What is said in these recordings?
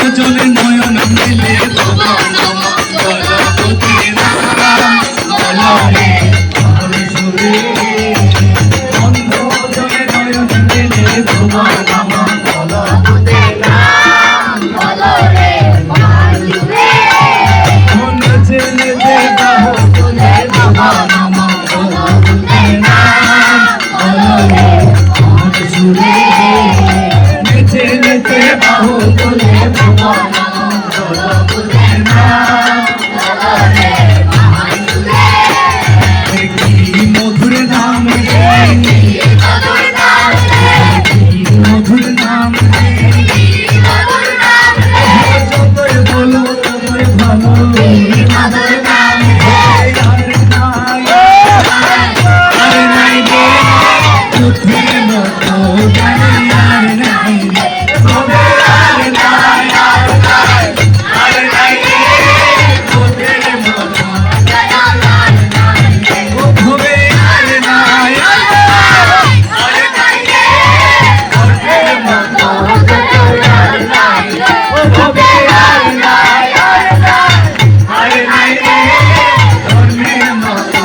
জনে নয়ন মিলে বলো নম গণপতি নাম বলো রে আমার সুরে অন্ধ জনে নয়ন মিলে বলো নম গণপতি নাম বলো রে আমার সুরে নেচে নেচে বাহু তুলে বলো নম গণপতি নাম বলো রে আমার সুরে নেচে নেচে বাহু তুলে বলো নম গণপতি নাম বলো রে আমার সুরে কি মধুর নাম রে কি মধুর নাম রে কি মধুর নাম রে কি মধুর নাম রে যতই বলো ততই ভালো কি মধুর নাম রে আরে নাই রে তুই মতো জানি আর নাই রে তবে আর নাই আর নাই রে তোদের মতো তবে আর নাই আর নাই রে তোদের মতো আর নাই তবে আর নাই আর নাই রে তোদের মতো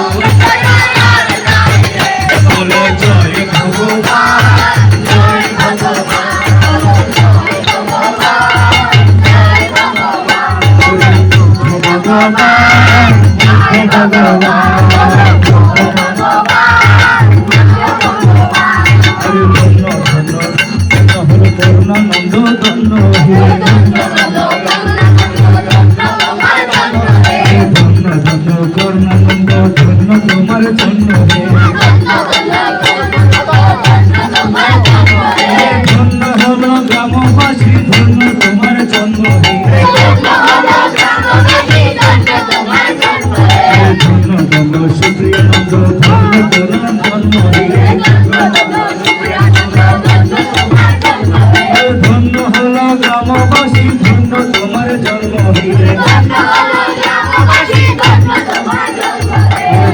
বলো জয় ভগবান জয় ভগবান ভগবান হরে ধন্য ধন্য ধন্য হলো করুণানন্দ ধন্য হে ধন্য ধন্য করুণানন্দ ধন্য তোমার জন্য হে ধন্য হলো গ্রামবাসী ধন্য তোমার জন্ম হে ধন্য ধন্য সুপ্রিয়ানন্দ ধন্য তোমার জন্ম হে ধন্য হলো গ্রামবাসী ধন্য তোমার জন্ম হে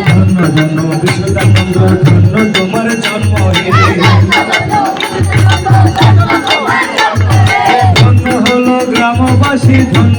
ধন্য ধন্য বিশ্বদানন্দ ধন্য তোমার জন্ম হে ধন্য হলো গ্রামবাসী ধন্য